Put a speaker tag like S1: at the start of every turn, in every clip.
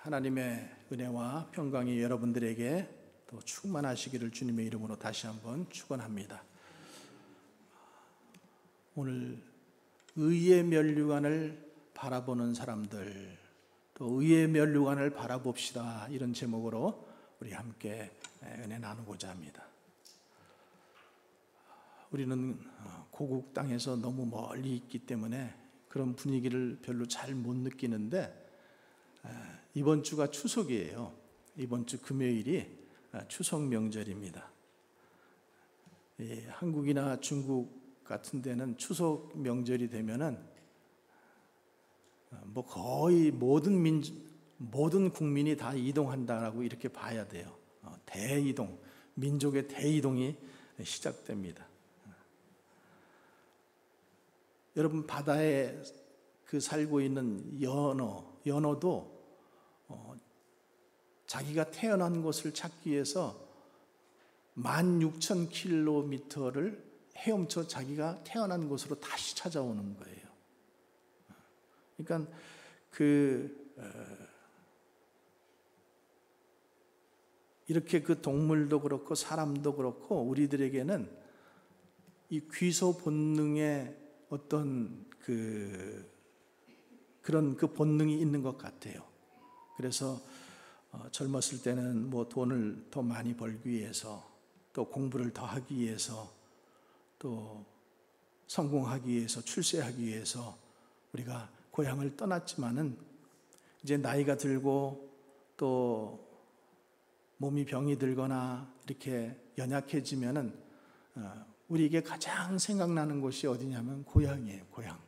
S1: 하나님의 은혜와 평강이 여러분들에게 또 충만하시기를 주님의 이름으로 다시 한번 축원합니다. 오늘 의의 면류관을 바라보는 사람들, 또 의의 면류관을 바라봅시다, 이런 제목으로 우리 함께 은혜 나누고자 합니다. 우리는 고국 땅에서 너무 멀리 있기 때문에 그런 분위기를 별로 잘 못 느끼는데, 이번 주가 추석이에요. 이번 주 금요일이 추석 명절입니다. 한국이나 중국 같은 데는 추석 명절이 되면은 거의 모든 국민이 다 이동한다라고 이렇게 봐야 돼요. 대이동, 민족의 대이동이 시작됩니다. 여러분, 바다에 살고 있는 연어도 자기가 태어난 곳을 찾기 위해서 16,000km를 헤엄쳐 자기가 태어난 곳으로 다시 찾아오는 거예요. 그러니까 이렇게 동물도 그렇고 사람도 그렇고 우리들에게는 이 귀소 본능의 어떤 그런 본능이 있는 것 같아요. 그래서 젊었을 때는 돈을 더 많이 벌기 위해서, 또 공부를 더 하기 위해서, 또 성공하기 위해서, 출세하기 위해서 우리가 고향을 떠났지만은 이제 나이가 들고 또 몸이 병이 들거나 이렇게 연약해지면은 우리에게 가장 생각나는 곳이 어디냐면 고향이에요. 고향.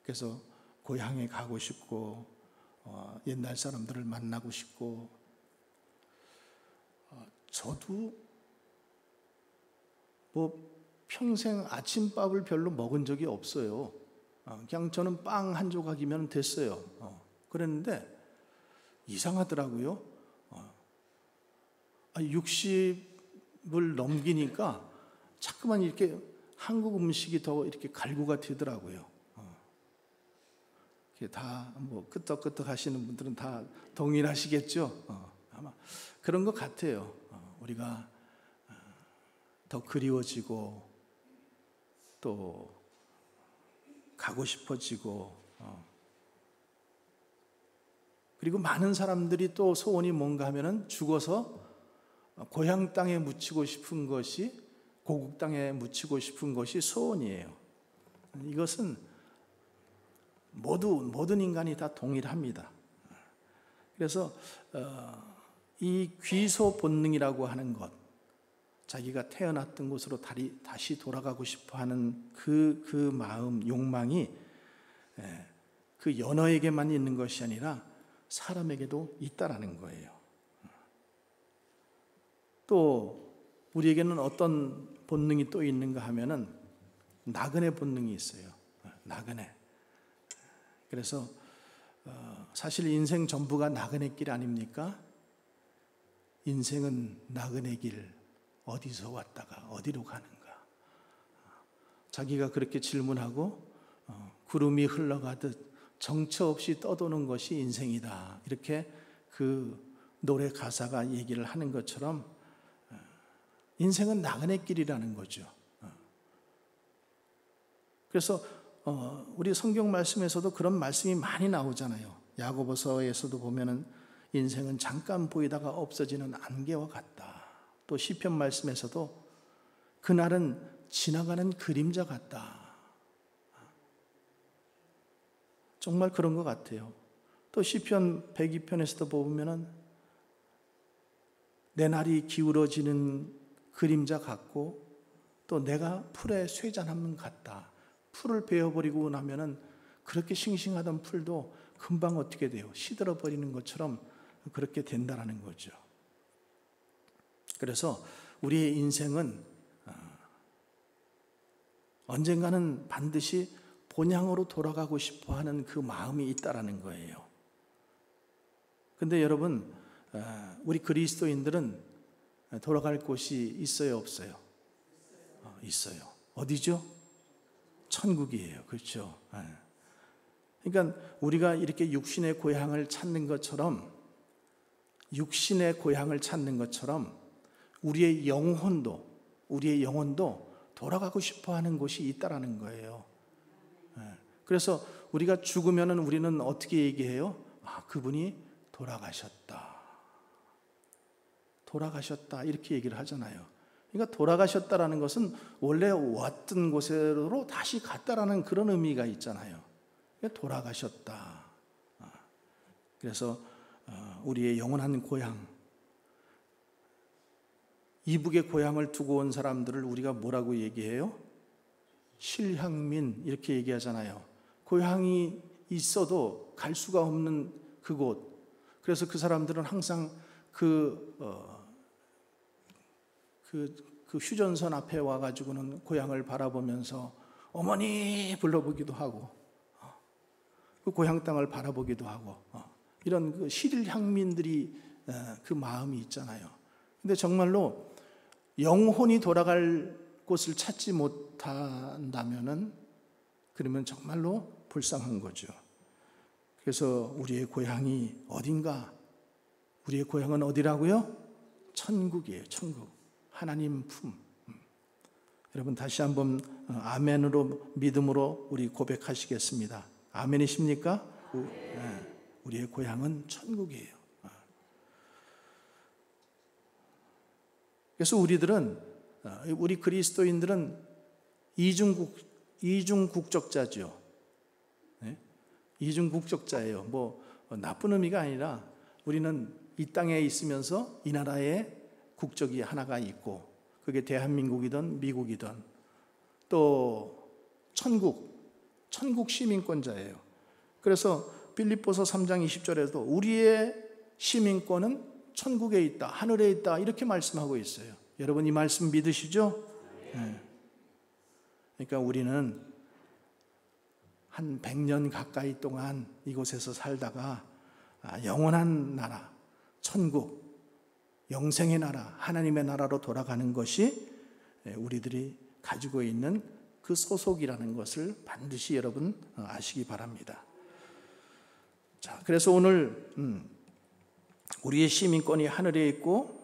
S1: 그래서 고향에 가고 싶고 옛날 사람들을 만나고 싶고, 저도 평생 아침밥을 별로 먹은 적이 없어요. 그냥 저는 빵 한 조각이면 됐어요. 그랬는데 이상하더라고요. 60을 넘기니까 자꾸만 이렇게 한국 음식이 더 이렇게 갈구가 되더라고요. 다 끄떡끄떡 하시는 분들은 다 동일하시겠죠. 아마 그런 것 같아요. 우리가 더 그리워지고 또 가고 싶어지고, 그리고 많은 사람들이 또 소원이 뭔가 하면은 죽어서 고향 땅에 묻히고 싶은 것이, 고국 땅에 묻히고 싶은 것이 소원이에요. 이것은 모든 인간이 다 동일합니다. 그래서 이 귀소 본능이라고 하는 것, 자기가 태어났던 곳으로 다시 돌아가고 싶어하는 그 마음, 욕망이 그 연어에게만 있는 것이 아니라 사람에게도 있다라는 거예요. 또 우리에게는 어떤 본능이 또 있는가 하면은 나그네 본능이 있어요. 나그네. 그래서 사실 인생 전부가 나그네 길 아닙니까? 인생은 나그네 길, 어디서 왔다가 어디로 가는가? 자기가 그렇게 질문하고 구름이 흘러가듯 정처 없이 떠도는 것이 인생이다, 이렇게 그 노래 가사가 얘기를 하는 것처럼 인생은 나그네 길이라는 거죠. 그래서 우리 성경 말씀에서도 그런 말씀이 많이 나오잖아요. 야고보서에서도 보면은 인생은 잠깐 보이다가 없어지는 안개와 같다. 또 시편 말씀에서도 그날은 지나가는 그림자 같다. 정말 그런 것 같아요. 또 시편 102편에서도 보면은 내 날이 기울어지는 그림자 같고, 또 내가 풀에 쇠잔함 같다. 풀을 베어버리고 나면은 그렇게 싱싱하던 풀도 금방 어떻게 돼요? 시들어 버리는 것처럼 그렇게 된다라는 거죠. 그래서 우리의 인생은 언젠가는 반드시 본향으로 돌아가고 싶어 하는 그 마음이 있다라는 거예요. 근데 여러분, 우리 그리스도인들은 돌아갈 곳이 있어요, 없어요? 있어요. 어디죠? 천국이에요. 그렇죠? 그러니까 우리가 이렇게 육신의 고향을 찾는 것처럼 우리의 영혼도 돌아가고 싶어 하는 곳이 있다라는 거예요. 그래서 우리가 죽으면은 우리는 어떻게 얘기해요? 그분이 돌아가셨다 이렇게 얘기를 하잖아요. 그러니까 돌아가셨다라는 것은 원래 왔던 곳으로 다시 갔다라는 그런 의미가 있잖아요. 그러니까 돌아가셨다. 그래서 우리의 영원한 고향, 이북의 고향을 두고 온 사람들을 우리가 뭐라고 얘기해요? 실향민 이렇게 얘기하잖아요. 고향이 있어도 갈 수가 없는 그곳. 그래서 그 사람들은 항상 그 휴전선 앞에 와가지고는 고향을 바라보면서 어머니 불러보기도 하고, 그 고향 땅을 바라보기도 하고, 이런 그 실향민들이 그 마음이 있잖아요. 근데 정말로 영혼이 돌아갈 곳을 찾지 못한다면은 그러면 정말로 불쌍한 거죠. 그래서 우리의 고향이 어딘가? 우리의 고향은 어디라고요? 천국이에요. 천국. 하나님 품. 여러분 다시 한번 아멘으로 믿음으로 우리 고백하시겠습니다. 아멘이십니까? 우리의 고향은 천국이에요. 그래서 우리 그리스도인들은 이중국적자죠. 이중국적자예요. 뭐 나쁜 의미가 아니라 우리는 이 땅에 있으면서 이 나라의 국적이 하나가 있고, 그게 대한민국이든 미국이든 또 천국 시민권자예요. 그래서 빌립보서 3장 20절에도 우리의 시민권은 천국에 있다, 하늘에 있다 이렇게 말씀하고 있어요. 여러분 이 말씀 믿으시죠? 네. 그러니까 우리는 한 100년 가까이 동안 이곳에서 살다가 영원한 나라, 천국, 영생의 나라, 하나님의 나라로 돌아가는 것이 우리들이 가지고 있는 그 소속이라는 것을 반드시 여러분 아시기 바랍니다. 자, 그래서 오늘 우리의 시민권이 하늘에 있고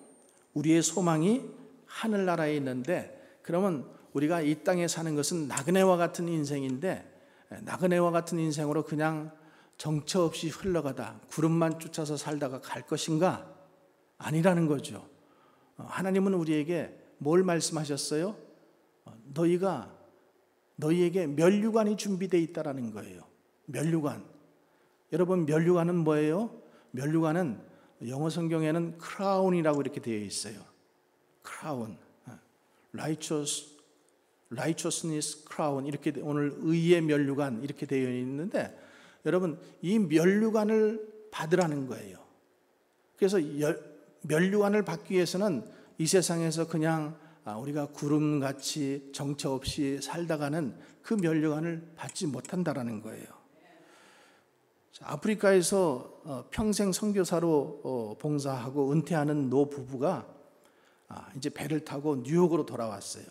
S1: 우리의 소망이 하늘나라에 있는데, 그러면 우리가 이 땅에 사는 것은 나그네와 같은 인생인데, 나그네와 같은 인생으로 그냥 정처 없이 흘러가다 구름만 쫓아서 살다가 갈 것인가? 아니라는 거죠. 하나님은 우리에게 뭘 말씀하셨어요? 너희에게 면류관이 준비되어 있다라는 거예요. 면류관. 여러분 면류관은 뭐예요? 면류관은 영어 성경에는 크라운이라고 이렇게 되어 있어요. 크라운. righteousness crown 이렇게 오늘 의의 면류관 이렇게 되어 있는데, 여러분 이 면류관을 받으라는 거예요. 그래서 면류관을 받기 위해서는 이 세상에서 그냥 우리가 구름같이 정처 없이 살다가는 그 면류관을 받지 못한다라는 거예요. 아프리카에서 평생 선교사로 봉사하고 은퇴하는 노 부부가 이제 배를 타고 뉴욕으로 돌아왔어요.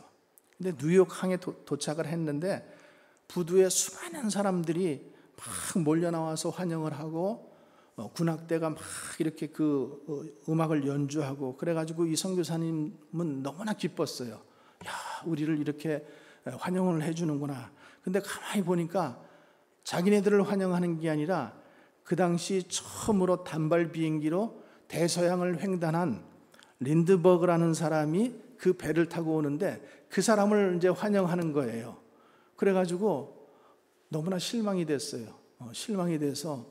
S1: 근데 뉴욕 항에 도착을 했는데 부두에 수많은 사람들이 막 몰려 나와서 환영을 하고 군악대가 막 이렇게 그 음악을 연주하고 그래가지고 이 선교사님은 너무나 기뻤어요. 야, 우리를 이렇게 환영을 해주는구나. 근데 가만히 보니까 자기네들을 환영하는 게 아니라 그 당시 처음으로 단발 비행기로 대서양을 횡단한 린드버그라는 사람이 그 배를 타고 오는데 그 사람을 이제 환영하는 거예요. 그래가지고 너무나 실망이 됐어요. 실망이 돼서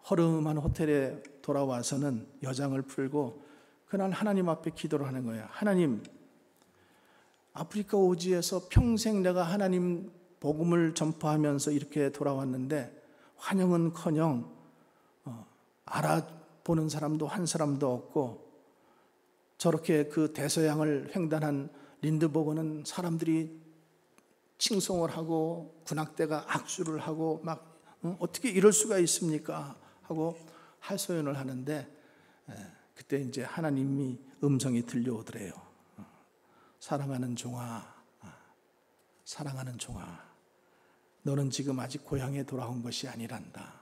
S1: 허름한 호텔에 돌아와서는 여장을 풀고 그날 하나님 앞에 기도를 하는 거예요. 하나님, 아프리카 오지에서 평생 내가 하나님 복음을 전파하면서 이렇게 돌아왔는데 환영은커녕 알아보는 사람도 한 사람도 없고, 저렇게 그 대서양을 횡단한 린드버그는 사람들이 칭송을 하고 군악대가 악수를 하고 막 어떻게 이럴 수가 있습니까? 하고 하소연을 하는데, 그때 이제 하나님이 음성이 들려오더래요. 사랑하는 종아, 사랑하는 종아, 너는 지금 아직 고향에 돌아온 것이 아니란다.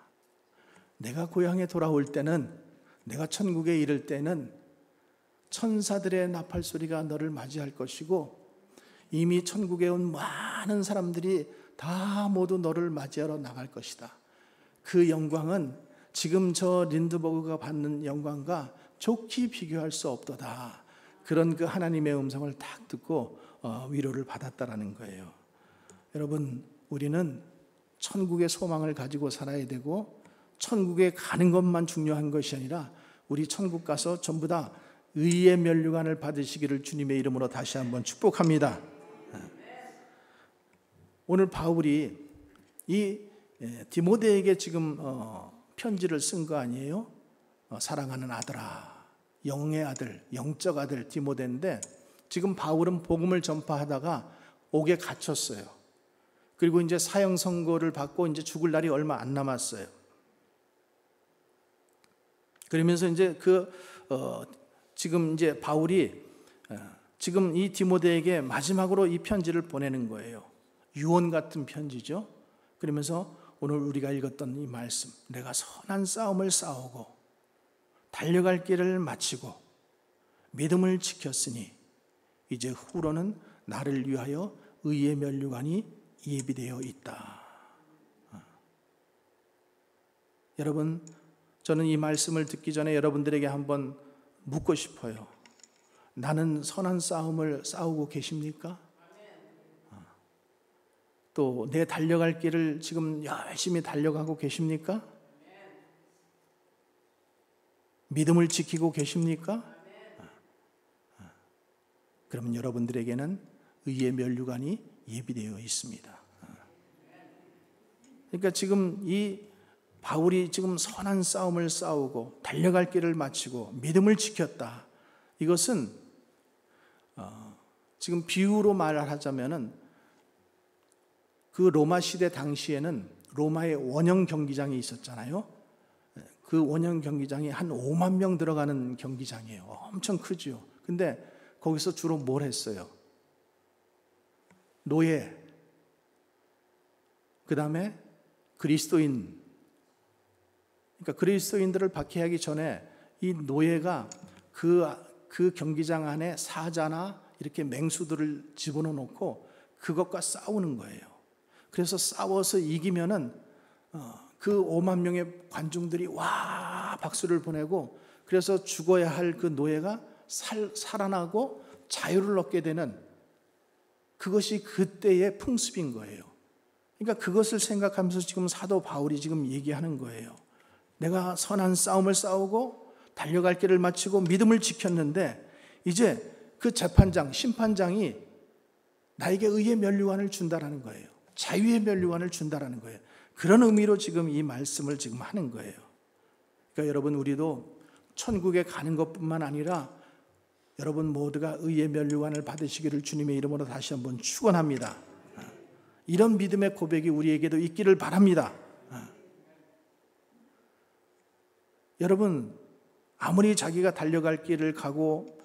S1: 내가 고향에 돌아올 때는, 내가 천국에 이를 때는 천사들의 나팔 소리가 너를 맞이할 것이고, 이미 천국에 온 많은 사람들이 다 모두 너를 맞이하러 나갈 것이다. 그 영광은 지금 저 린드버그가 받는 영광과 좋게 비교할 수 없도다. 그런 그 하나님의 음성을 딱 듣고 위로를 받았다라는 거예요. 여러분, 우리는 천국의 소망을 가지고 살아야 되고, 천국에 가는 것만 중요한 것이 아니라 우리 천국 가서 전부 다 의의 면류관을 받으시기를 주님의 이름으로 다시 한번 축복합니다. 오늘 바울이 이 디모데에게 지금 편지를 쓴 거 아니에요? 사랑하는 아들아, 영의 아들, 영적 아들 디모데인데, 지금 바울은 복음을 전파하다가 옥에 갇혔어요. 그리고 이제 사형 선고를 받고 이제 죽을 날이 얼마 안 남았어요. 그러면서 이제 지금 이제 바울이 지금 이 디모데에게 마지막으로 이 편지를 보내는 거예요. 유언 같은 편지죠. 그러면서 오늘 우리가 읽었던 이 말씀, 내가 선한 싸움을 싸우고 달려갈 길을 마치고 믿음을 지켰으니 이제 후로는 나를 위하여 의의 면류관이 예비되어 있다. 여러분, 저는 이 말씀을 듣기 전에 여러분들에게 한번 묻고 싶어요. 나는 선한 싸움을 싸우고 계십니까? 또 내 달려갈 길을 지금 열심히 달려가고 계십니까? 믿음을 지키고 계십니까? 그러면 여러분들에게는 의의 면류관이 예비되어 있습니다. 그러니까 지금 이 바울이 지금 선한 싸움을 싸우고 달려갈 길을 마치고 믿음을 지켰다. 이것은 지금 비유로 말하자면은 그 로마 시대 당시에는 로마의 원형 경기장이 있었잖아요. 그 원형 경기장이 한 5만 명 들어가는 경기장이에요. 엄청 크죠. 근데 거기서 주로 뭘 했어요? 노예, 그 다음에 그리스도인, 그러니까 그리스도인들을 박해하기 전에 이 노예가 그 경기장 안에 사자나 이렇게 맹수들을 집어넣어 놓고 그것과 싸우는 거예요. 그래서 싸워서 이기면은 그 5만 명의 관중들이 와 박수를 보내고, 그래서 죽어야 할 그 노예가 살아나고 자유를 얻게 되는, 그것이 그때의 풍습인 거예요. 그러니까 그것을 생각하면서 지금 사도 바울이 지금 얘기하는 거예요. 내가 선한 싸움을 싸우고 달려갈 길을 마치고 믿음을 지켰는데, 이제 그 재판장, 심판장이 나에게 의의 면류관을 준다라는 거예요. 자유의 면류관을 준다라는 거예요. 그런 의미로 지금 이 말씀을 지금 하는 거예요. 그러니까 여러분, 우리도 천국에 가는 것뿐만 아니라 여러분 모두가 의의 면류관을 받으시기를 주님의 이름으로 다시 한번 축원합니다. 이런 믿음의 고백이 우리에게도 있기를 바랍니다. 여러분, 아무리 자기가 달려갈 길을 가고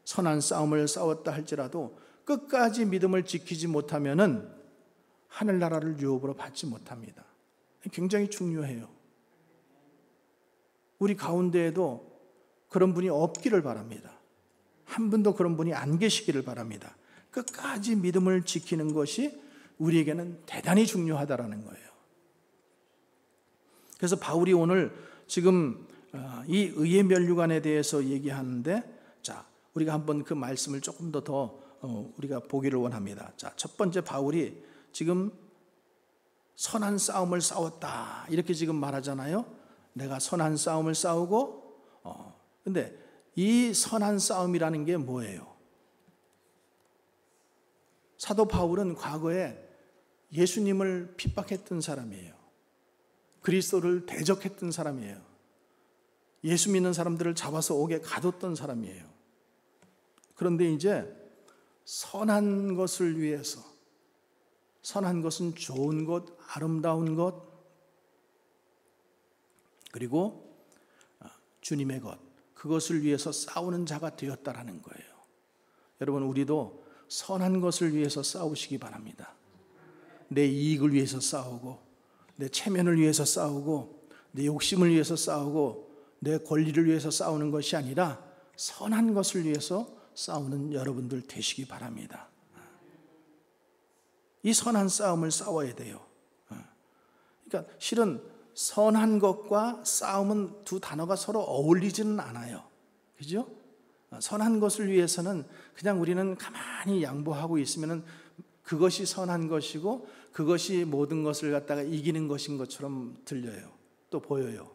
S1: 선한 싸움을 싸웠다 할지라도 끝까지 믿음을 지키지 못하면은 하늘나라를 유업으로 받지 못합니다. 굉장히 중요해요. 우리 가운데에도 그런 분이 없기를 바랍니다. 한 분도 그런 분이 안 계시기를 바랍니다. 끝까지 믿음을 지키는 것이 우리에게는 대단히 중요하다라는 거예요. 그래서 바울이 오늘 지금 이 의의 면류관에 대해서 얘기하는데, 자, 우리가 한번 그 말씀을 조금 더 우리가 보기를 원합니다. 자, 첫 번째, 바울이 지금 선한 싸움을 싸웠다 이렇게 지금 말하잖아요. 내가 선한 싸움을 싸우고, 근데 이 선한 싸움이라는 게 뭐예요? 사도 바울은 과거에 예수님을 핍박했던 사람이에요. 그리스도를 대적했던 사람이에요. 예수 믿는 사람들을 잡아서 옥에 가뒀던 사람이에요. 그런데 이제 선한 것을 위해서, 선한 것은 좋은 것, 아름다운 것, 그리고 주님의 것, 그것을 위해서 싸우는 자가 되었다라는 거예요. 여러분, 우리도 선한 것을 위해서 싸우시기 바랍니다. 내 이익을 위해서 싸우고, 내 체면을 위해서 싸우고, 내 욕심을 위해서 싸우고, 내 권리를 위해서 싸우는 것이 아니라 선한 것을 위해서 싸우는 여러분들 되시기 바랍니다. 이 선한 싸움을 싸워야 돼요. 그러니까 실은 선한 것과 싸움은 두 단어가 서로 어울리지는 않아요. 그죠? 선한 것을 위해서는 그냥 우리는 가만히 양보하고 있으면 그것이 선한 것이고 그것이 모든 것을 갖다가 이기는 것인 것처럼 들려요. 또 보여요.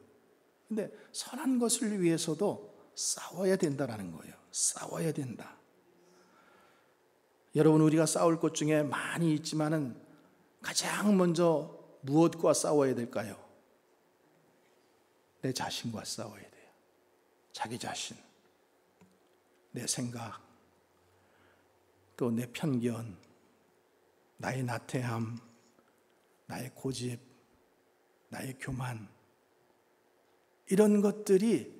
S1: 근데 선한 것을 위해서도 싸워야 된다라는 거예요. 싸워야 된다. 여러분, 우리가 싸울 것 중에 많이 있지만은 가장 먼저 무엇과 싸워야 될까요? 내 자신과 싸워야 돼요. 자기 자신, 내 생각, 또 내 편견, 나의 나태함, 나의 고집, 나의 교만, 이런 것들이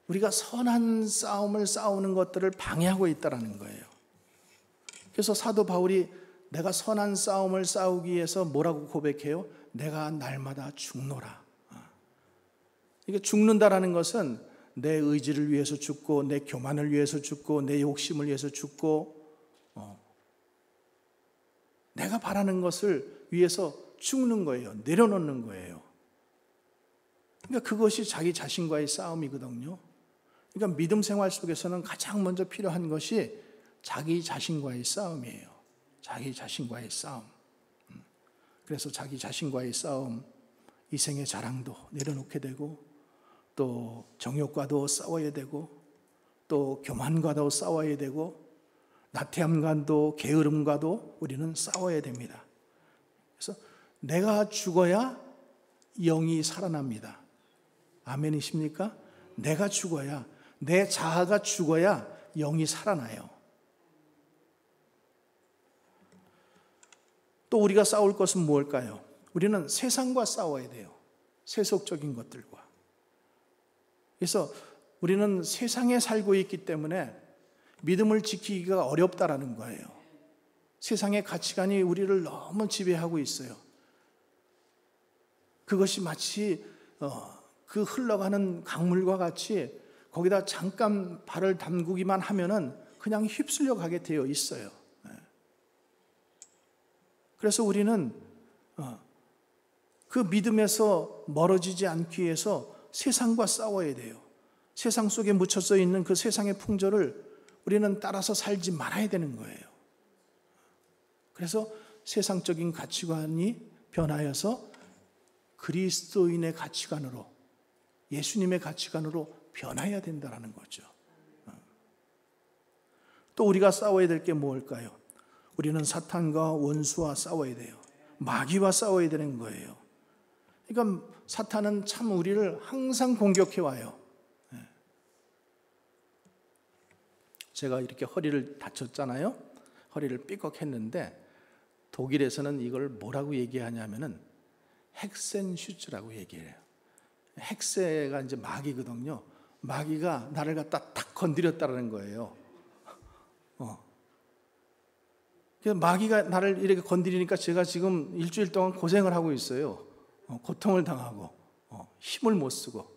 S1: 우리가 선한 싸움을 싸우는 것들을 방해하고 있다는 거예요. 그래서 사도 바울이 내가 선한 싸움을 싸우기 위해서 뭐라고 고백해요? 내가 날마다 죽노라. 이게 죽는다라는 것은 내 의지를 위해서 죽고, 내 교만을 위해서 죽고, 내 욕심을 위해서 죽고, 내가 바라는 것을 위해서 죽는 거예요. 내려놓는 거예요. 그러니까 그것이 자기 자신과의 싸움이거든요. 그러니까 믿음 생활 속에서는 가장 먼저 필요한 것이 자기 자신과의 싸움이에요. 자기 자신과의 싸움. 그래서 자기 자신과의 싸움, 이생의 자랑도 내려놓게 되고, 또 정욕과도 싸워야 되고, 또 교만과도 싸워야 되고, 나태함과도 게으름과도 우리는 싸워야 됩니다. 그래서 내가 죽어야 영이 살아납니다. 아멘이십니까? 내가 죽어야, 내 자아가 죽어야 영이 살아나요. 또 우리가 싸울 것은 무엇일까요? 우리는 세상과 싸워야 돼요. 세속적인 것들과. 그래서 우리는 세상에 살고 있기 때문에 믿음을 지키기가 어렵다라는 거예요. 세상의 가치관이 우리를 너무 지배하고 있어요. 그것이 마치 그 흘러가는 강물과 같이 거기다 잠깐 발을 담그기만 하면은 그냥 휩쓸려 가게 되어 있어요. 그래서 우리는 그 믿음에서 멀어지지 않기 위해서 세상과 싸워야 돼요. 세상 속에 묻혀져 있는 그 세상의 풍조를 우리는 따라서 살지 말아야 되는 거예요. 그래서 세상적인 가치관이 변하여서 그리스도인의 가치관으로, 예수님의 가치관으로 변해야 된다는 거죠. 또 우리가 싸워야 될 게 뭘까요? 우리는 사탄과 원수와 싸워야 돼요. 마귀와 싸워야 되는 거예요. 그러니까 사탄은 참 우리를 항상 공격해 와요. 제가 이렇게 허리를 다쳤잖아요. 허리를 삐걱했는데 독일에서는 이걸 뭐라고 얘기하냐면은 헥센슈츠라고 얘기해요. 헥세가 이제 마귀거든요. 마귀가 나를 갖다 탁 건드렸다는 거예요. 그래서 마귀가 나를 이렇게 건드리니까 제가 지금 일주일 동안 고생을 하고 있어요. 고통을 당하고 힘을 못 쓰고.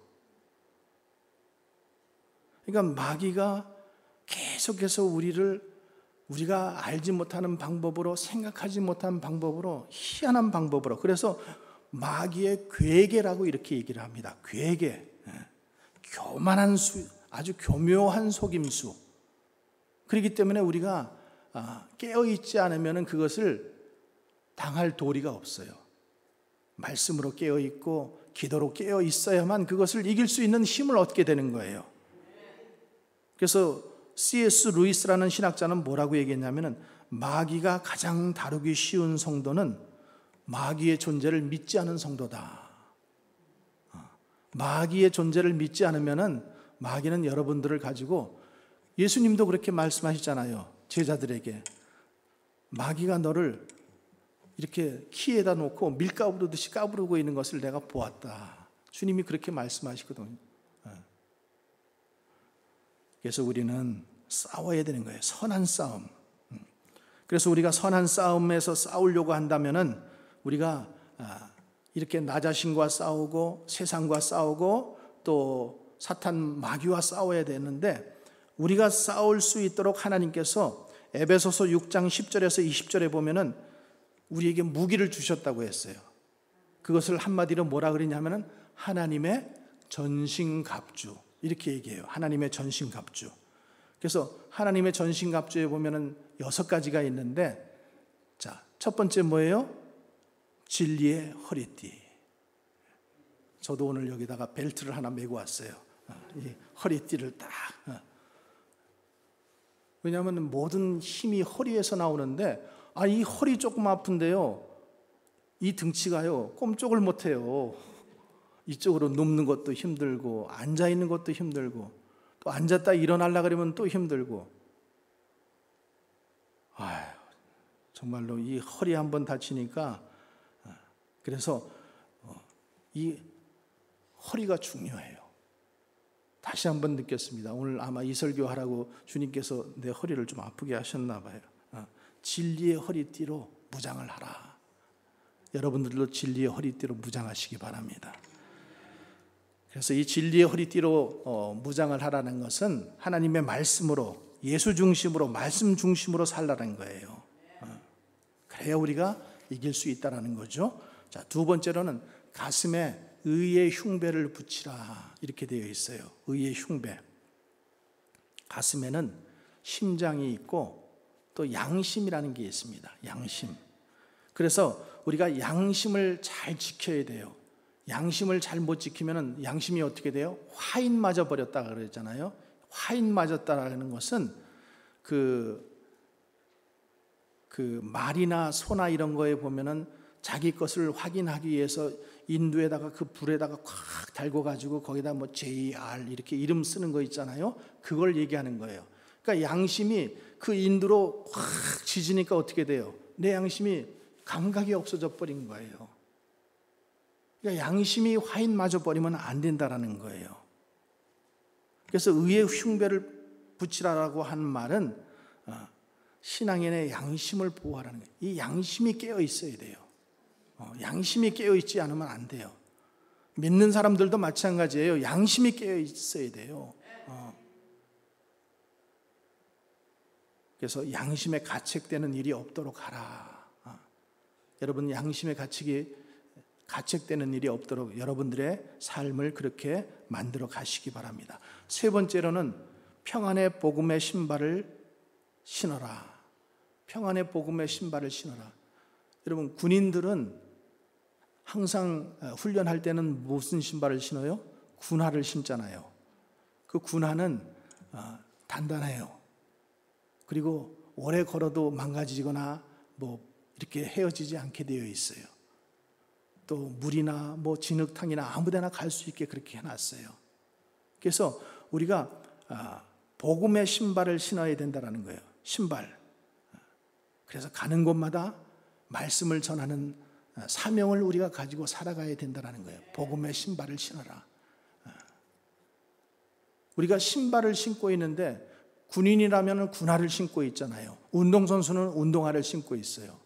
S1: 그러니까 마귀가 계속해서 우리가 알지 못하는 방법으로, 생각하지 못한 방법으로, 희한한 방법으로, 그래서 마귀의 괴계라고 이렇게 얘기를 합니다. 괴계, 교만한 아주 교묘한 속임수. 그렇기 때문에 우리가 깨어있지 않으면 그것을 당할 도리가 없어요. 말씀으로 깨어있고 기도로 깨어있어야만 그것을 이길 수 있는 힘을 얻게 되는 거예요. 그래서 C.S. 루이스라는 신학자는 뭐라고 얘기했냐면, 마귀가 가장 다루기 쉬운 성도는 마귀의 존재를 믿지 않은 성도다. 마귀의 존재를 믿지 않으면 마귀는 여러분들을 가지고, 예수님도 그렇게 말씀하시잖아요. 제자들에게 마귀가 너를 이렇게 키에다 놓고 밀가부르듯이 까부르고 있는 것을 내가 보았다. 주님이 그렇게 말씀하시거든요. 그래서 우리는 싸워야 되는 거예요. 선한 싸움. 그래서 우리가 선한 싸움에서 싸우려고 한다면은 우리가 이렇게 나 자신과 싸우고 세상과 싸우고 또 사탄 마귀와 싸워야 되는데, 우리가 싸울 수 있도록 하나님께서 에베소서 6장 10절에서 20절에 보면은 우리에게 무기를 주셨다고 했어요. 그것을 한마디로 뭐라 그러냐면은 하나님의 전신갑주, 이렇게 얘기해요. 하나님의 전신갑주. 그래서 하나님의 전신갑주에 보면은 6가지가 있는데, 자, 첫 번째 뭐예요? 진리의 허리띠. 저도 오늘 여기다가 벨트를 하나 메고 왔어요. 이 허리띠를 딱. 왜냐하면 모든 힘이 허리에서 나오는데, 이 허리 조금 아픈데요, 이 등치가요 꼼짝을 못해요. 이쪽으로 눕는 것도 힘들고 앉아있는 것도 힘들고, 또 앉았다 일어나려고 그러면 또 힘들고, 정말로 이 허리 한번 다치니까, 그래서 이 허리가 중요해요. 다시 한번 느꼈습니다. 오늘 아마 이 설교하라고 주님께서 내 허리를 좀 아프게 하셨나 봐요. 진리의 허리띠로 무장을 하라. 여러분들도 진리의 허리띠로 무장하시기 바랍니다. 그래서 이 진리의 허리띠로 무장을 하라는 것은 하나님의 말씀으로, 예수 중심으로, 말씀 중심으로 살라는 거예요. 그래야 우리가 이길 수 있다는 거죠. 자, 두 번째로는 가슴에 의의 흉배를 붙이라, 이렇게 되어 있어요. 의의 흉배. 가슴에는 심장이 있고 또 양심이라는 게 있습니다. 양심. 그래서 우리가 양심을 잘 지켜야 돼요. 양심을 잘 못 지키면 양심이 어떻게 돼요? 화인 맞아 버렸다 그랬잖아요. 화인 맞았다라는 것은 그 말이나 소나 이런 거에 보면은 자기 것을 확인하기 위해서 인두에다가 그 불에다가 콱 달고 가지고 거기다 뭐 JR 이렇게 이름 쓰는 거 있잖아요. 그걸 얘기하는 거예요. 그러니까 양심이 그 인두로 확 지지니까 어떻게 돼요? 내 양심이 감각이 없어져 버린 거예요. 그러니까 양심이 화인 맞아 버리면 안 된다라는 거예요. 그래서 의의 흉배를 붙이라라고 한 말은 신앙인의 양심을 보호하라는 거예요. 이 양심이 깨어 있어야 돼요. 양심이 깨어 있지 않으면 안 돼요. 믿는 사람들도 마찬가지예요. 양심이 깨어 있어야 돼요. 그래서 양심에 가책되는 일이 없도록 하라. 여러분, 양심에 가책되는 일이 없도록 여러분들의 삶을 그렇게 만들어 가시기 바랍니다. 세 번째로는 평안의 복음의 신발을 신어라. 평안의 복음의 신발을 신어라. 여러분, 군인들은 항상 훈련할 때는 무슨 신발을 신어요? 군화를 신잖아요. 그 군화는 단단해요. 그리고 오래 걸어도 망가지거나 뭐 이렇게 헤어지지 않게 되어 있어요. 또 물이나 뭐 진흙탕이나 아무데나 갈 수 있게 그렇게 해놨어요. 그래서 우리가 복음의 신발을 신어야 된다는 거예요. 신발. 그래서 가는 곳마다 말씀을 전하는 사명을 우리가 가지고 살아가야 된다는 거예요. 복음의 신발을 신어라. 우리가 신발을 신고 있는데 군인이라면 군화를 신고 있잖아요. 운동선수는 운동화를 신고 있어요.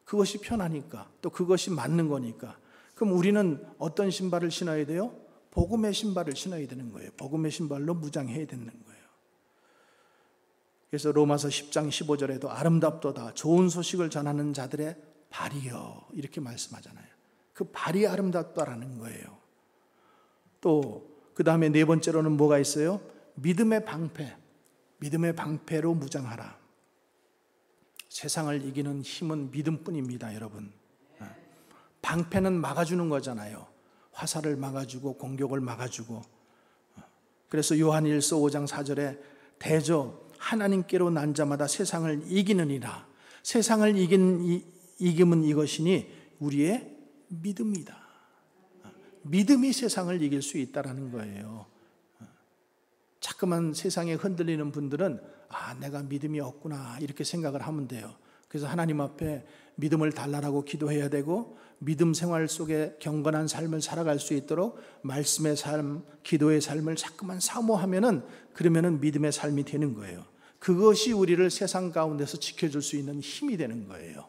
S1: 그것이 편하니까, 또 그것이 맞는 거니까. 그럼 우리는 어떤 신발을 신어야 돼요? 복음의 신발을 신어야 되는 거예요. 복음의 신발로 무장해야 되는 거예요. 그래서 로마서 10장 15절에도 아름답도다 좋은 소식을 전하는 자들의 발이요, 이렇게 말씀하잖아요. 그 발이 아름답다라는 거예요. 또 그 다음에 네 번째로는 뭐가 있어요? 믿음의 방패. 믿음의 방패로 무장하라. 세상을 이기는 힘은 믿음뿐입니다, 여러분. 방패는 막아주는 거잖아요. 화살을 막아주고 공격을 막아주고. 그래서 요한일서 5장 4절에 대저 하나님께로 난 자마다 세상을 이기느니라. 세상을 이김은 이것이니 우리의 믿음이다. 믿음이 세상을 이길 수 있다는 거예요. 자꾸만 세상에 흔들리는 분들은 내가 믿음이 없구나 이렇게 생각을 하면 돼요. 그래서 하나님 앞에 믿음을 달라라고 기도해야 되고, 믿음 생활 속에 경건한 삶을 살아갈 수 있도록 말씀의 삶, 기도의 삶을 자꾸만 사모하면은 그러면은 믿음의 삶이 되는 거예요. 그것이 우리를 세상 가운데서 지켜줄 수 있는 힘이 되는 거예요.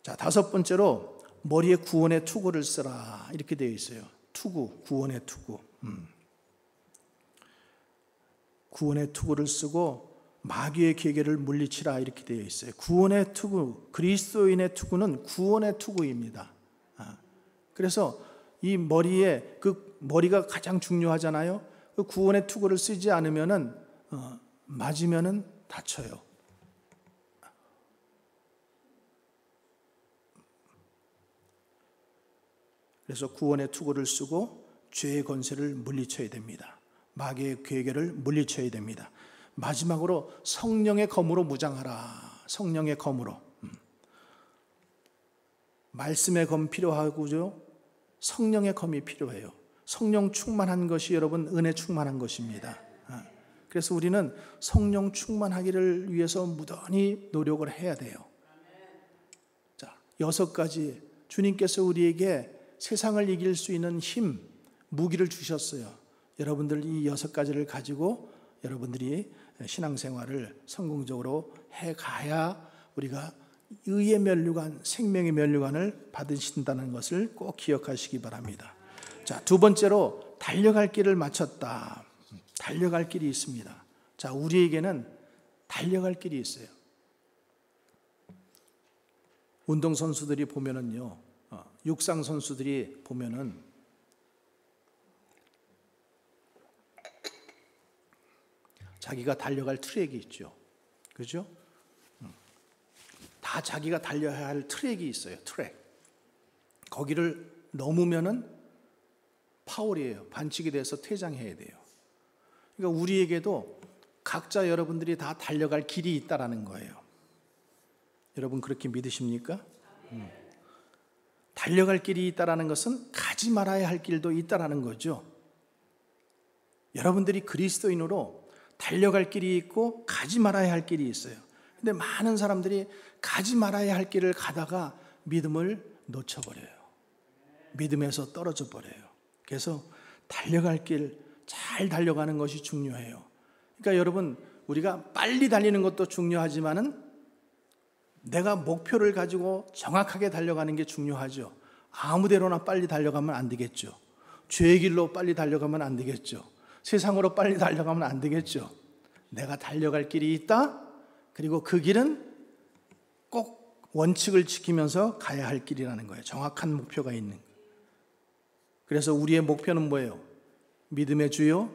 S1: 자, 다섯 번째로 머리에 구원의 투구를 쓰라 이렇게 되어 있어요. 투구, 구원의 투구. 구원의 투구를 쓰고 마귀의 계계를 물리치라 이렇게 되어 있어요. 구원의 투구, 그리스도인의 투구는 구원의 투구입니다. 그래서 이 머리에 그 머리가 가장 중요하잖아요. 그 구원의 투구를 쓰지 않으면은 맞으면은 다쳐요. 그래서 구원의 투구를 쓰고 죄의 권세를 물리쳐야 됩니다. 마귀의 계계를 물리쳐야 됩니다. 마지막으로 성령의 검으로 무장하라. 성령의 검으로. 말씀의 검 필요하고요. 성령의 검이 필요해요. 성령 충만한 것이 여러분 은혜 충만한 것입니다. 그래서 우리는 성령 충만하기를 위해서 무던히 노력을 해야 돼요. 자, 6가지 주님께서 우리에게 세상을 이길 수 있는 힘, 무기를 주셨어요. 여러분들 이 6가지를 가지고 여러분들이 신앙생활을 성공적으로 해가야 우리가 의의 면류관, 생명의 면류관을 받으신다는 것을 꼭 기억하시기 바랍니다. 자, 두 번째로 달려갈 길을 마쳤다. 달려갈 길이 있습니다. 자, 우리에게는 달려갈 길이 있어요. 운동선수들이 보면은요, 육상선수들이 보면은 자기가 달려갈 트랙이 있죠. 그죠? 다 자기가 달려야 할 트랙이 있어요. 트랙. 거기를 넘으면은 파울이에요. 반칙이 돼서 퇴장해야 돼요. 그러니까 우리에게도 각자 여러분들이 다 달려갈 길이 있다라는 거예요. 여러분 그렇게 믿으십니까? 달려갈 길이 있다라는 것은 가지 말아야 할 길도 있다라는 거죠. 여러분들이 그리스도인으로 달려갈 길이 있고 가지 말아야 할 길이 있어요. 근데 많은 사람들이 가지 말아야 할 길을 가다가 믿음을 놓쳐버려요. 믿음에서 떨어져 버려요. 그래서 달려갈 길 잘 달려가는 것이 중요해요. 그러니까 여러분 우리가 빨리 달리는 것도 중요하지만은 내가 목표를 가지고 정확하게 달려가는 게 중요하죠. 아무데로나 빨리 달려가면 안 되겠죠. 죄의 길로 빨리 달려가면 안 되겠죠. 세상으로 빨리 달려가면 안 되겠죠. 내가 달려갈 길이 있다. 그리고 그 길은 꼭 원칙을 지키면서 가야 할 길이라는 거예요. 정확한 목표가 있는 거예요. 그래서 우리의 목표는 뭐예요? 믿음의 주요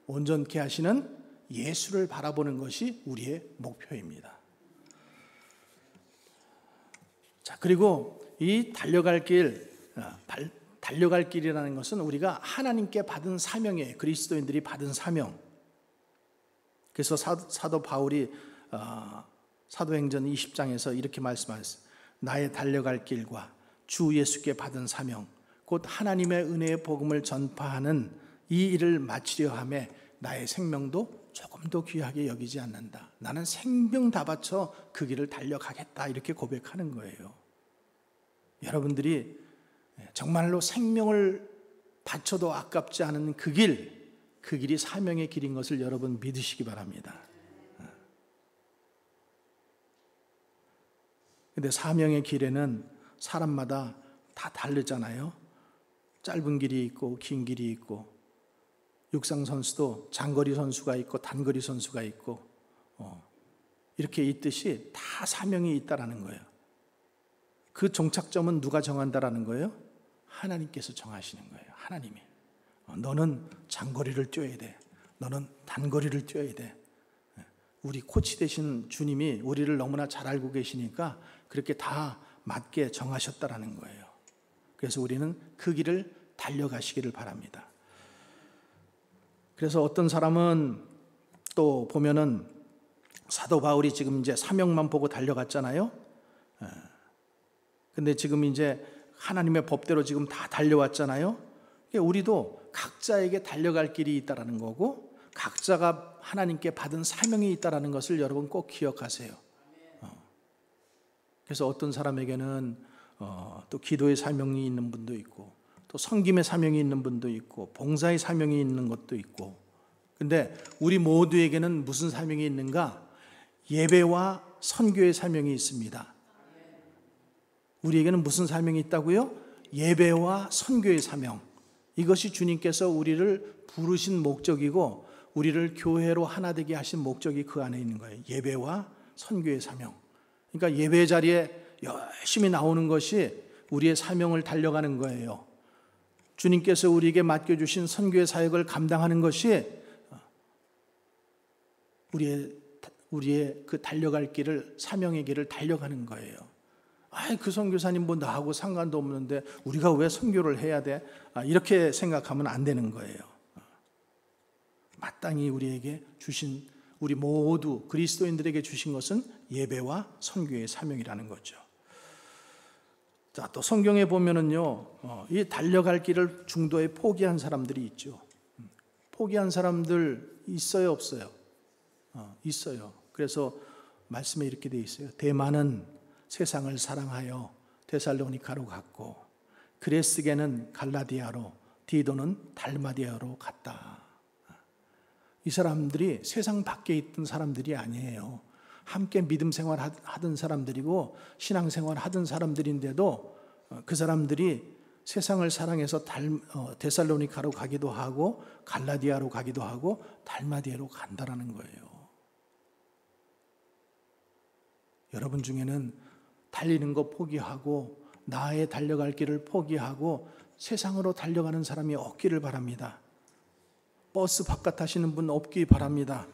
S1: 온전케 하시는 예수를 바라보는 것이 우리의 목표입니다. 자, 그리고 이 달려갈 길이라는 것은 우리가 하나님께 받은 사명이에요. 그리스도인들이 받은 사명. 그래서 사도 바울이 사도행전 20장에서 이렇게 말씀하셨어요. 나의 달려갈 길과 주 예수께 받은 사명, 곧 하나님의 은혜의 복음을 전파하는 이 일을 마치려 하며 나의 생명도 조금도 귀하게 여기지 않는다. 나는 생명 다 바쳐 그 길을 달려가겠다. 이렇게 고백하는 거예요. 여러분들이 정말로 생명을 바쳐도 아깝지 않은 그 길이 사명의 길인 것을 여러분 믿으시기 바랍니다. 근데 사명의 길에는 사람마다 다 다르잖아요. 짧은 길이 있고 긴 길이 있고, 육상 선수도 장거리 선수가 있고 단거리 선수가 있고 이렇게 있듯이 다 사명이 있다라는 거예요. 그 종착점은 누가 정한다라는 거예요? 하나님께서 정하시는 거예요. 하나님이. 너는 장거리를 뛰어야 돼. 너는 단거리를 뛰어야 돼. 우리 코치 되신 주님이 우리를 너무나 잘 알고 계시니까 그렇게 다 맞게 정하셨다라는 거예요. 그래서 우리는 그 길을 달려가시기를 바랍니다. 그래서 어떤 사람은 또 보면은 사도 바울이 지금 이제 사명만 보고 달려갔잖아요. 근데 지금 이제 하나님의 법대로 지금 다 달려왔잖아요. 우리도 각자에게 달려갈 길이 있다라는 거고 각자가 하나님께 받은 사명이 있다라는 것을 여러분 꼭 기억하세요. 그래서 어떤 사람에게는 또 기도의 사명이 있는 분도 있고 또 섬김의 사명이 있는 분도 있고 봉사의 사명이 있는 것도 있고 근데 우리 모두에게는 무슨 사명이 있는가? 예배와 선교의 사명이 있습니다. 우리에게는 무슨 사명이 있다고요? 예배와 선교의 사명. 이것이 주님께서 우리를 부르신 목적이고 우리를 교회로 하나 되게 하신 목적이 그 안에 있는 거예요. 예배와 선교의 사명. 그러니까 예배 자리에 열심히 나오는 것이 우리의 사명을 달려가는 거예요. 주님께서 우리에게 맡겨주신 선교의 사역을 감당하는 것이 우리의 그 달려갈 길을, 사명의 길을 달려가는 거예요. 그 선교사님 뭐 나하고 상관도 없는데 우리가 왜 선교를 해야 돼? 이렇게 생각하면 안 되는 거예요. 마땅히 우리에게 주신, 우리 모두 그리스도인들에게 주신 것은 예배와 선교의 사명이라는 거죠. 자, 또 성경에 보면은요, 이 달려갈 길을 중도에 포기한 사람들이 있죠. 포기한 사람들 있어요, 없어요? 있어요. 그래서 말씀에 이렇게 돼 있어요. 대만은 세상을 사랑하여 데살로니가로 갔고 그레스게는 갈라디아로, 디도는 달마디아로 갔다. 이 사람들이 세상 밖에 있던 사람들이 아니에요. 함께 믿음 생활 하던 사람들이고 신앙 생활 하던 사람들인데도 그 사람들이 세상을 사랑해서 데살로니가로 가기도 하고 갈라디아로 가기도 하고 달마디아로 간다라는 거예요. 여러분 중에는 달리는 거 포기하고 나의 달려갈 길을 포기하고 세상으로 달려가는 사람이 없기를 바랍니다. 버스 바깥 타시는 분 없기 바랍니다.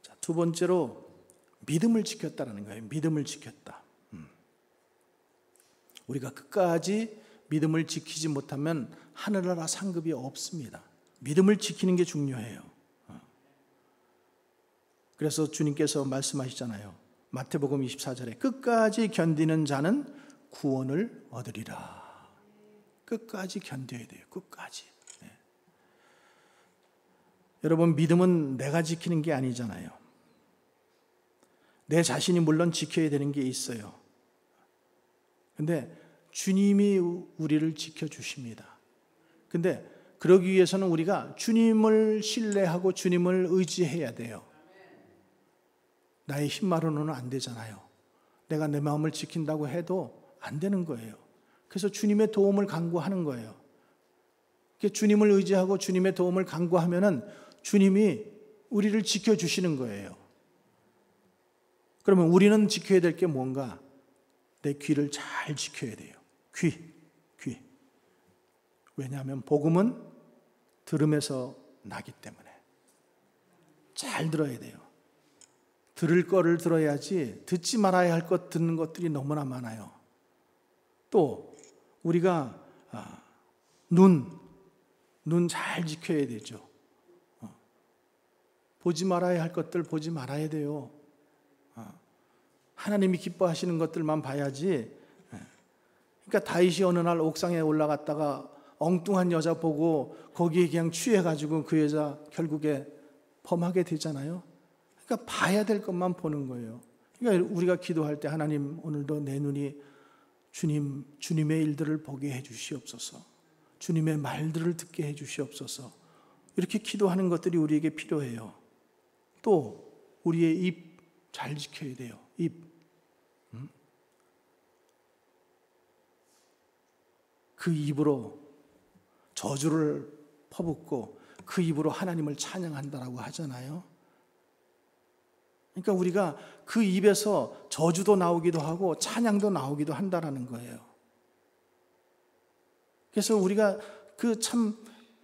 S1: 자, 두 번째로 믿음을 지켰다라는 거예요. 믿음을 지켰다. 우리가 끝까지 믿음을 지키지 못하면 하늘나라 상급이 없습니다. 믿음을 지키는 게 중요해요. 그래서 주님께서 말씀하시잖아요. 마태복음 24절에 끝까지 견디는 자는 구원을 얻으리라. 끝까지 견뎌야 돼요. 끝까지. 네. 여러분, 믿음은 내가 지키는 게 아니잖아요. 내 자신이 물론 지켜야 되는 게 있어요. 근데 주님이 우리를 지켜주십니다. 근데 그러기 위해서는 우리가 주님을 신뢰하고 주님을 의지해야 돼요. 나의 힘만으로는 안 되잖아요. 내가 내 마음을 지킨다고 해도 안 되는 거예요. 그래서 주님의 도움을 간구하는 거예요. 주님을 의지하고 주님의 도움을 간구하면은 주님이 우리를 지켜주시는 거예요. 그러면 우리는 지켜야 될 게 뭔가? 내 귀를 잘 지켜야 돼요. 귀. 왜냐하면 복음은 들음에서 나기 때문에 잘 들어야 돼요. 들을 거를 들어야지 듣지 말아야 할 것 듣는 것들이 너무나 많아요. 또 우리가 눈 잘 지켜야 되죠. 보지 말아야 할 것들 보지 말아야 돼요. 하나님이 기뻐하시는 것들만 봐야지. 그러니까 다윗이 어느 날 옥상에 올라갔다가 엉뚱한 여자 보고 거기에 그냥 취해가지고 그 여자 결국에 범하게 되잖아요. 그러니까 봐야 될 것만 보는 거예요. 그러니까 우리가 기도할 때 하나님 오늘도 내 눈이 주님의 일들을 보게 해 주시옵소서. 주님의 말들을 듣게 해 주시옵소서. 이렇게 기도하는 것들이 우리에게 필요해요. 또 우리의 입 잘 지켜야 돼요. 입. 그 입으로 저주를 퍼붓고 그 입으로 하나님을 찬양한다라고 하잖아요. 그러니까 우리가 그 입에서 저주도 나오기도 하고 찬양도 나오기도 한다라는 거예요. 그래서 우리가 그 참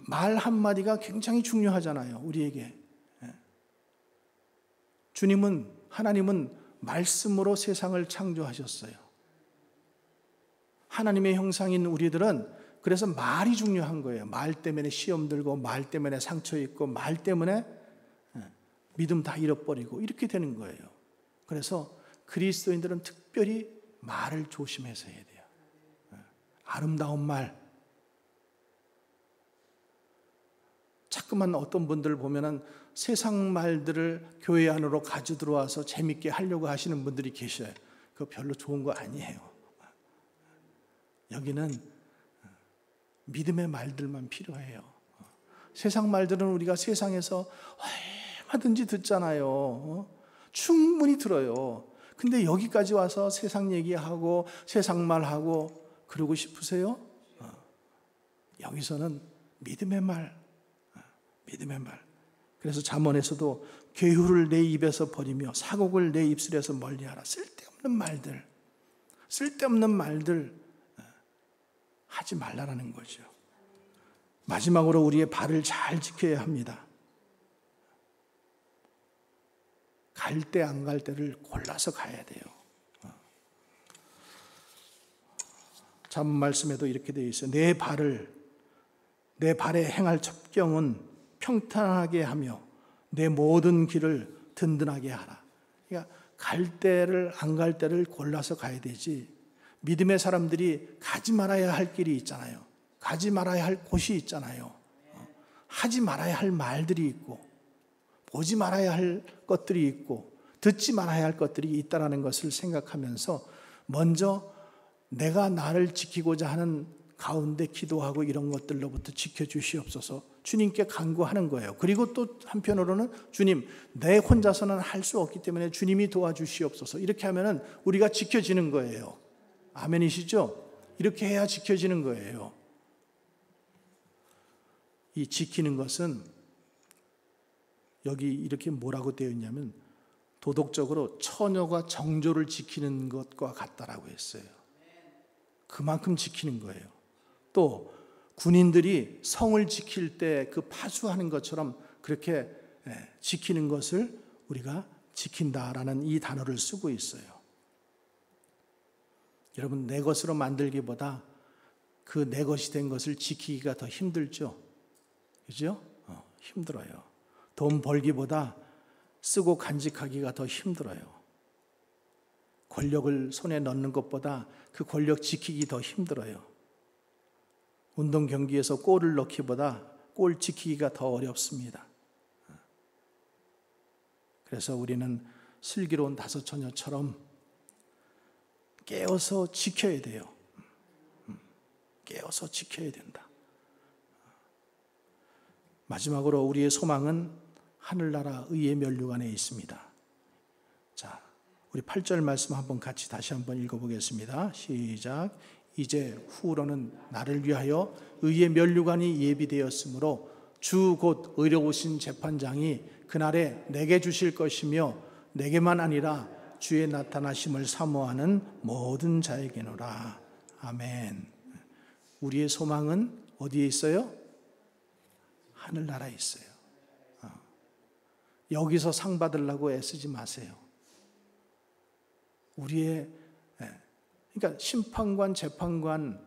S1: 말 한마디가 굉장히 중요하잖아요. 우리에게. 하나님은 말씀으로 세상을 창조하셨어요. 하나님의 형상인 우리들은 그래서 말이 중요한 거예요. 말 때문에 시험 들고 말 때문에 상처 입고 말 때문에 믿음 다 잃어버리고 이렇게 되는 거예요. 그래서 그리스도인들은 특별히 말을 조심해서 해야 돼요. 아름다운 말. 자꾸만 어떤 분들 보면은 세상 말들을 교회 안으로 가져 들어와서 재밌게 하려고 하시는 분들이 계셔요. 그거 별로 좋은 거 아니에요. 여기는 믿음의 말들만 필요해요. 세상 말들은 우리가 세상에서 얼마든지 듣잖아요. 충분히 들어요. 근데 여기까지 와서 세상 얘기하고 세상 말하고 그러고 싶으세요? 여기서는 믿음의 말, 믿음의 말. 그래서 잠언에서도 괴후를 내 입에서 버리며 사곡을 내 입술에서 멀리하라. 쓸데없는 말들 하지 말라라는 거죠. 마지막으로 우리의 발을 잘 지켜야 합니다. 갈 때 안 갈 때를 골라서 가야 돼요. 잠언 말씀에도 이렇게 되어 있어요. 내 발에 행할 첩경은 평탄하게 하며 내 모든 길을 든든하게 하라. 그러니까 갈 때를 안 갈 때를 골라서 가야 되지. 믿음의 사람들이 가지 말아야 할 길이 있잖아요. 가지 말아야 할 곳이 있잖아요. 하지 말아야 할 말들이 있고 보지 말아야 할 것들이 있고 듣지 말아야 할 것들이 있다는 것을 생각하면서 먼저 내가 나를 지키고자 하는 가운데 기도하고 이런 것들로부터 지켜주시옵소서 주님께 간구하는 거예요. 그리고 또 한편으로는 주님, 내 혼자서는 할 수 없기 때문에 주님이 도와주시옵소서. 이렇게 하면은 우리가 지켜지는 거예요. 아멘이시죠? 이렇게 해야 지켜지는 거예요. 이 지키는 것은 여기 이렇게 뭐라고 되어 있냐면 도덕적으로 처녀가 정조를 지키는 것과 같다라고 했어요. 그만큼 지키는 거예요. 또 군인들이 성을 지킬 때 그 파수하는 것처럼 그렇게 지키는 것을 우리가 지킨다라는 이 단어를 쓰고 있어요. 여러분, 내 것으로 만들기보다 그 내 것이 된 것을 지키기가 더 힘들죠. 그죠? 힘들어요. 돈 벌기보다 쓰고 간직하기가 더 힘들어요. 권력을 손에 넣는 것보다 그 권력 지키기 더 힘들어요. 운동 경기에서 골을 넣기보다 골 지키기가 더 어렵습니다. 그래서 우리는 슬기로운 다섯 처녀처럼 깨어서 지켜야 돼요. 깨어서 지켜야 된다. 마지막으로 우리의 소망은 하늘나라 의의 면류 안에 있습니다. 자, 우리 8절 말씀 한번 같이 다시 한번 읽어보겠습니다. 시작. 이제 후로는 나를 위하여 의의 면류관이 예비되었으므로 주 곧 의로우신 재판장이 그날에 내게 주실 것이며 내게만 아니라 주의 나타나심을 사모하는 모든 자에게노라. 아멘. 우리의 소망은 어디에 있어요? 하늘나라에 있어요. 여기서 상 받으려고 애쓰지 마세요. 우리의 그러니까 심판관, 재판관,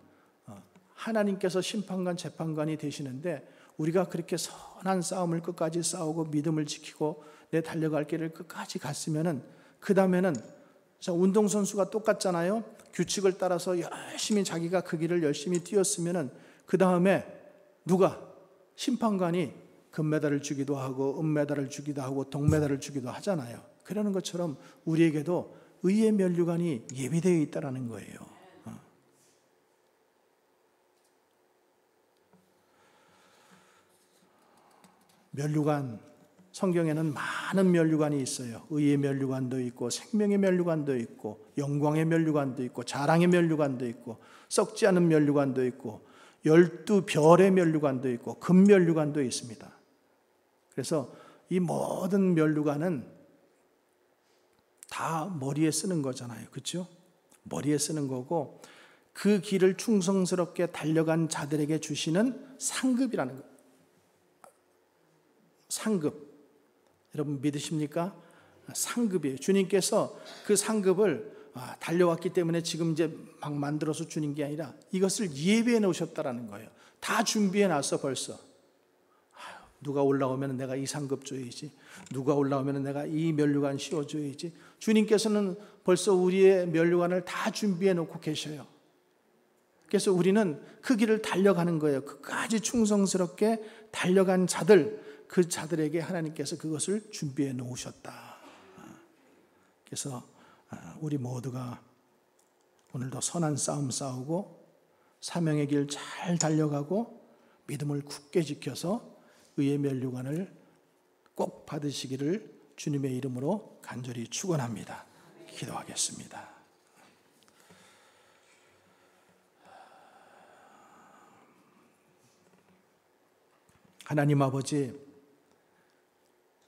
S1: 하나님께서 심판관, 재판관이 되시는데 우리가 그렇게 선한 싸움을 끝까지 싸우고 믿음을 지키고 내 달려갈 길을 끝까지 갔으면은 그 다음에는 운동선수가 똑같잖아요. 규칙을 따라서 열심히 자기가 그 길을 열심히 뛰었으면은 그 다음에 누가 심판관이 금메달을 주기도 하고 은메달을 주기도 하고 동메달을 주기도 하잖아요. 그러는 것처럼 우리에게도 의의 면류관이 예비되어 있다는 거예요. 면류관, 성경에는 많은 면류관이 있어요. 의의 면류관도 있고 생명의 면류관도 있고 영광의 면류관도 있고 자랑의 면류관도 있고 썩지 않은 면류관도 있고 12별의 면류관도 있고 금면류관도 있습니다. 그래서 이 모든 면류관은 다 머리에 쓰는 거잖아요. 그렇죠? 머리에 쓰는 거고 그 길을 충성스럽게 달려간 자들에게 주시는 상급이라는 거예요. 상급. 여러분 믿으십니까? 상급이에요. 주님께서 그 상급을 달려왔기 때문에 지금 이제 막 만들어서 주는 게 아니라 이것을 예비해 놓으셨다라는 거예요. 다 준비해 놨어 벌써. 누가 올라오면 내가 이 상급 줘야지. 누가 올라오면 내가 이 면류관 씌워줘야지. 주님께서는 벌써 우리의 면류관을 다 준비해 놓고 계셔요. 그래서 우리는 그 길을 달려가는 거예요. 끝까지 충성스럽게 달려간 자들, 그 자들에게 하나님께서 그것을 준비해 놓으셨다. 그래서 우리 모두가 오늘도 선한 싸움 싸우고 사명의 길 잘 달려가고 믿음을 굳게 지켜서 의의 면류관을 꼭 받으시기를 주님의 이름으로 간절히 축원합니다. 기도하겠습니다. 하나님 아버지,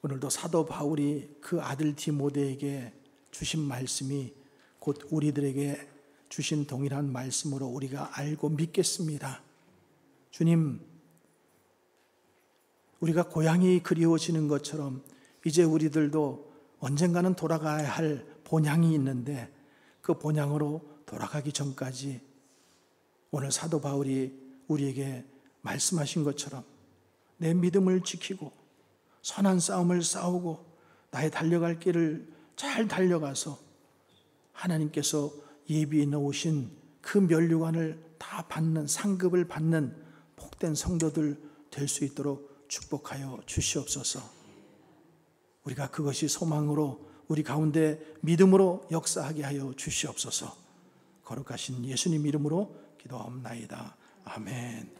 S1: 오늘도 사도 바울이 그 아들 디모데에게 주신 말씀이 곧 우리들에게 주신 동일한 말씀으로 우리가 알고 믿겠습니다. 주님, 우리가 고향이 그리워지는 것처럼 이제 우리들도 언젠가는 돌아가야 할 본향이 있는데 그 본향으로 돌아가기 전까지 오늘 사도 바울이 우리에게 말씀하신 것처럼 내 믿음을 지키고 선한 싸움을 싸우고 나의 달려갈 길을 잘 달려가서 하나님께서 예비해 놓으신 그 면류관을 다 받는, 상급을 받는 복된 성도들 될 수 있도록 축복하여 주시옵소서. 우리가 그것이 소망으로 우리 가운데 믿음으로 역사하게 하여 주시옵소서. 거룩하신 예수님 이름으로 기도하옵나이다. 아멘.